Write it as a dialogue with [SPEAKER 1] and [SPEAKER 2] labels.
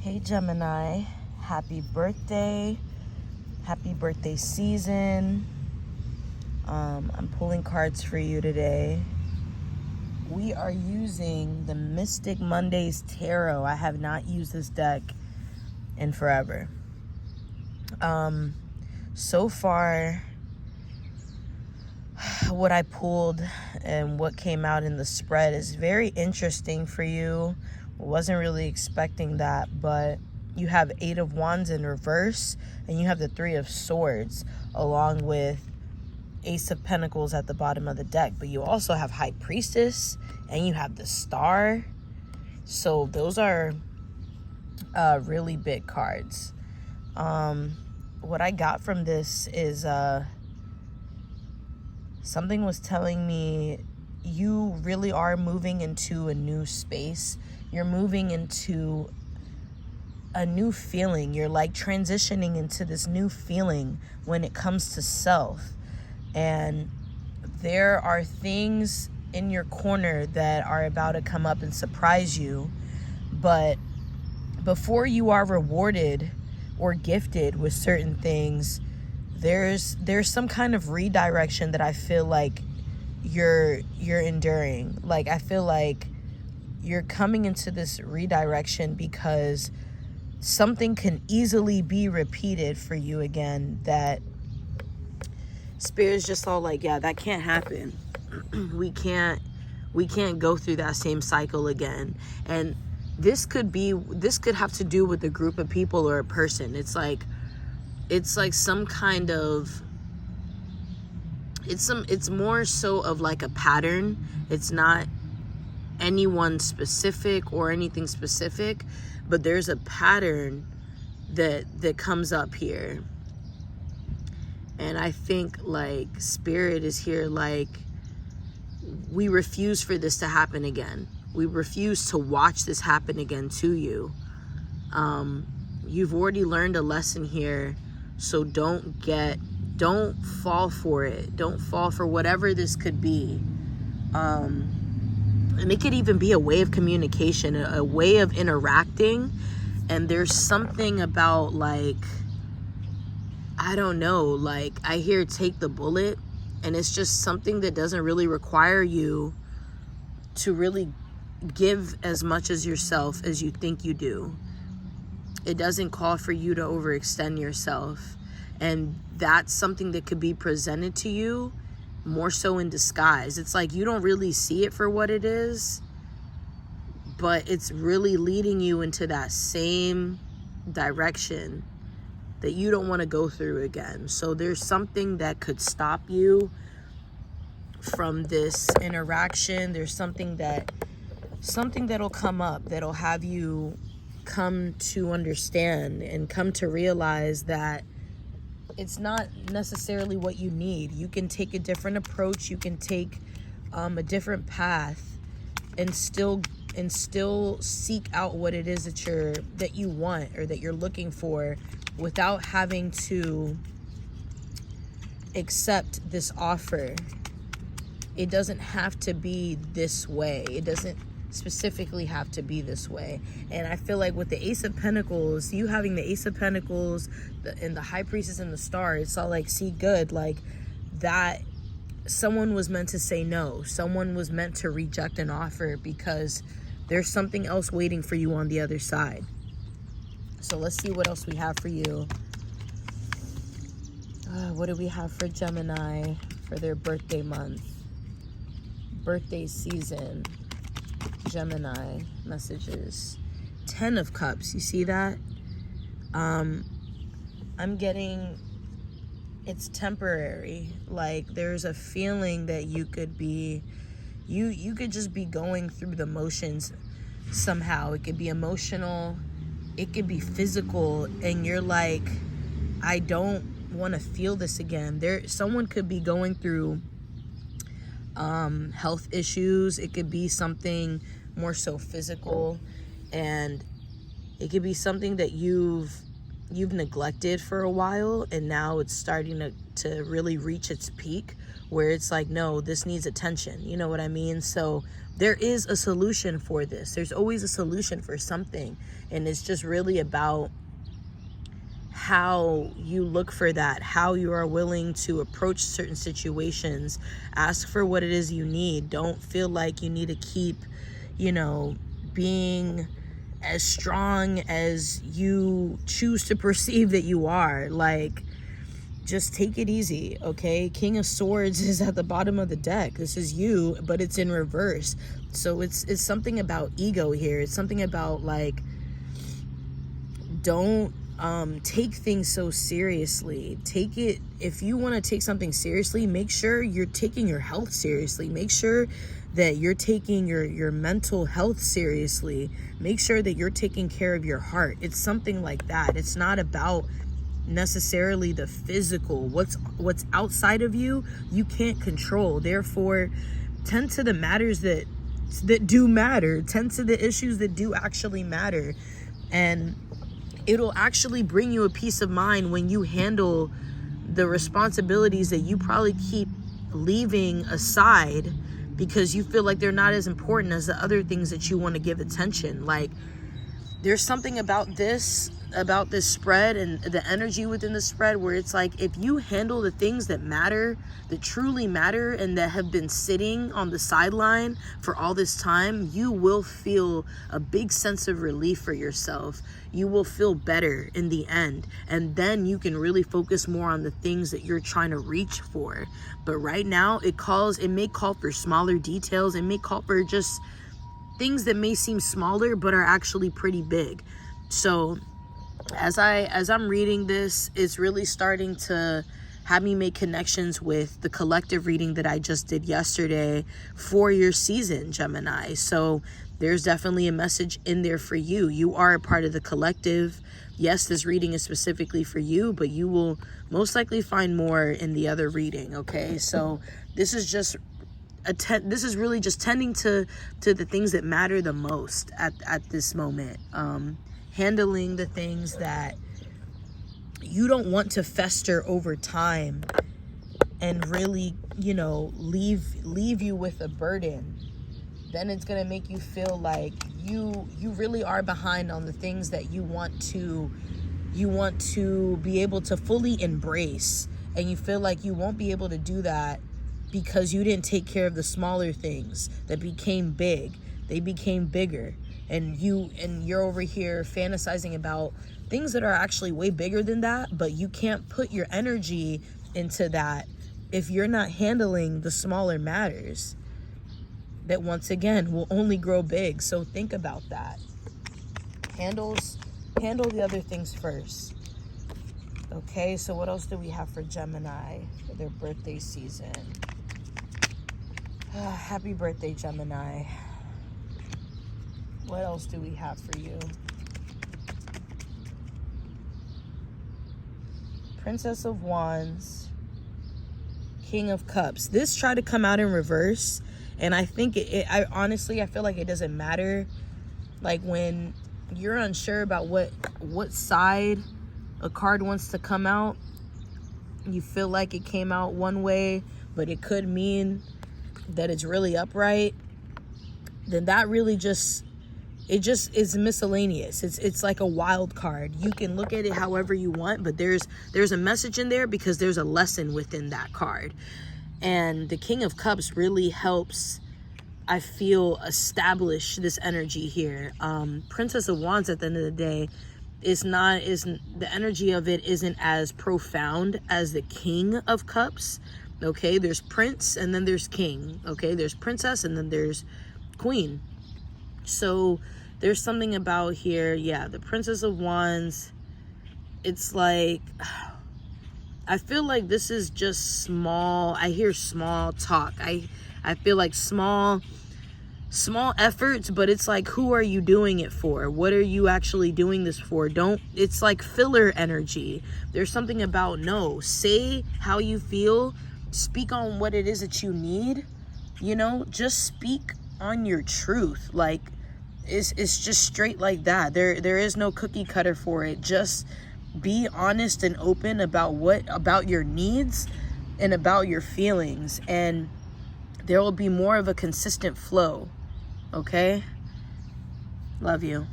[SPEAKER 1] Hey Gemini, happy birthday season. I'm pulling cards for you today. We are using the Mystic Mondays Tarot. I have not used this deck in forever. So far, what I pulled and what came out in the spread is very interesting for you. Wasn't really expecting that, but you have 8 of Wands in reverse and you have the 3 of Swords along with Ace of Pentacles at the bottom of the deck. But you also have High Priestess and you have the Star. So those are really big cards. What I got from this is something was telling me you really are moving into a new space. You're moving into a new feeling. You're like transitioning into this new feeling when it comes to self. And there are things in your corner that are about to come up and surprise you. But before you are rewarded or gifted with certain things, there's some kind of redirection that I feel like you're enduring. Like, I feel like you're coming into this redirection because something can easily be repeated for you again, that Spirit's just all like, yeah, that can't happen. we can't go through that same cycle again. And this could have to do with a group of people or a person. It's like some kind of, it's more so of like a pattern. It's not anyone specific or anything specific, but there's a pattern that comes up here. And I think like Spirit is here, like, we refuse for this to happen again. We refuse to watch this happen again to you. You've already learned a lesson here, so don't fall for it. Don't fall for whatever this could be. And it could even be a way of communication, a way of interacting. And there's something about, like, I don't know, like, I hear take the bullet, and it's just something that doesn't really require you to really give as much as yourself as you think you do. It doesn't call for you to overextend yourself. And that's something that could be presented to you more so in disguise. It's like you don't really see it for what it is, but it's really leading you into that same direction that you don't want to go through again. So there's something that could stop you from this interaction. There's something that'll come up that'll have you come to understand and come to realize that it's not necessarily what you need. You can take a different approach. You can take a different path and still seek out what it is that you want or that you're looking for, without having to accept this offer. It doesn't have to be this way. It doesn't specifically have to be this way. And I feel like with the Ace of Pentacles, you having the Ace of Pentacles and the High Priestess and the Star, it's all like, see, good, like that someone was meant to say no. Someone was meant to reject an offer because there's something else waiting for you on the other side. So let's see what else we have for you. What do we have for Gemini for their birthday month? Birthday season. Gemini messages. 10 of Cups. You see that? I'm getting, it's temporary. Like, there's a feeling that you could be, you could just be going through the motions somehow. It could be emotional, it could be physical, and you're like, I don't want to feel this again. Someone could be going through health issues. It could be something more so physical, and it could be something that you've you've neglected for a while, and now it's starting to really reach its peak where it's like, no, this needs attention. You know what I mean? So there is a solution for this. There's always a solution for something. And it's just really about how you look for that, how you are willing to approach certain situations. Ask for what it is you need. Don't feel like you need to keep, being as strong as you choose to perceive that you are. Like, just take it easy, okay? King of Swords is at the bottom of the deck. This is you, but it's in reverse. So it's something about ego here. It's something about, like, don't take things so seriously. Take it, if you want to take something seriously, make sure you're taking your health seriously. Make sure that you're taking your mental health seriously. Make sure that you're taking care of your heart. It's something like that. It's not about necessarily the physical. What's outside of you can't control. Therefore, tend to the matters that do matter. Tend to the issues that do actually matter. And it'll actually bring you a peace of mind when you handle the responsibilities that you probably keep leaving aside because you feel like they're not as important as the other things that you want to give attention. Like, there's something about this spread and the energy within the spread where it's like, if you handle the things that matter, that truly matter, and that have been sitting on the sideline for all this time, you will feel a big sense of relief for yourself. You will feel better in the end. And then you can really focus more on the things that you're trying to reach for. But right now, it may call for smaller details. It may call for just things that may seem smaller, but are actually pretty big. So as I'm reading this, it's really starting to have me make connections with the collective reading that I just did yesterday for your season, Gemini. So there's definitely a message in there for you. You are a part of the collective. Yes, this reading is specifically for you, but you will most likely find more in the other reading, okay? So this is just this is really just tending to the things that matter the most at this moment. Handling the things that you don't want to fester over time and really, leave you with a burden. Then it's going to make you feel like you really are behind on the things that you want to be able to fully embrace. And you feel like you won't be able to do that because you didn't take care of the smaller things that became big. They became bigger. And you're over here fantasizing about things that are actually way bigger than that, but you can't put your energy into that if you're not handling the smaller matters that, once again, will only grow big. So think about that. Handle the other things first. Okay, so what else do we have for Gemini for their birthday season? Happy birthday, Gemini. What else do we have for you? Princess of Wands, King of Cups. This tried to come out in reverse, and I think I honestly feel like it doesn't matter. Like, when you're unsure about what side a card wants to come out, you feel like it came out one way, but it could mean that it's really upright, then that really just is miscellaneous. It's like a wild card. You can look at it however you want, but there's a message in there because there's a lesson within that card. And the King of Cups really helps, I feel, establish this energy here. Princess of Wands, at the end of the day, the energy of it isn't as profound as the King of Cups. Okay, there's Prince and then there's King. Okay, there's Princess and then there's Queen. So there's something about here, the Princess of Wands, it's like, I feel like this is just small. I hear small talk. I feel like small efforts, but it's like, who are you doing it for? What are you actually doing this for? It's like filler energy. There's something about, say how you feel, speak on what it is that you need, just speak on your truth. Like, it's just straight like that. There is no cookie cutter for it. Just Be honest and open about your needs and about your feelings, and there will be more of a consistent flow. Okay? Love you.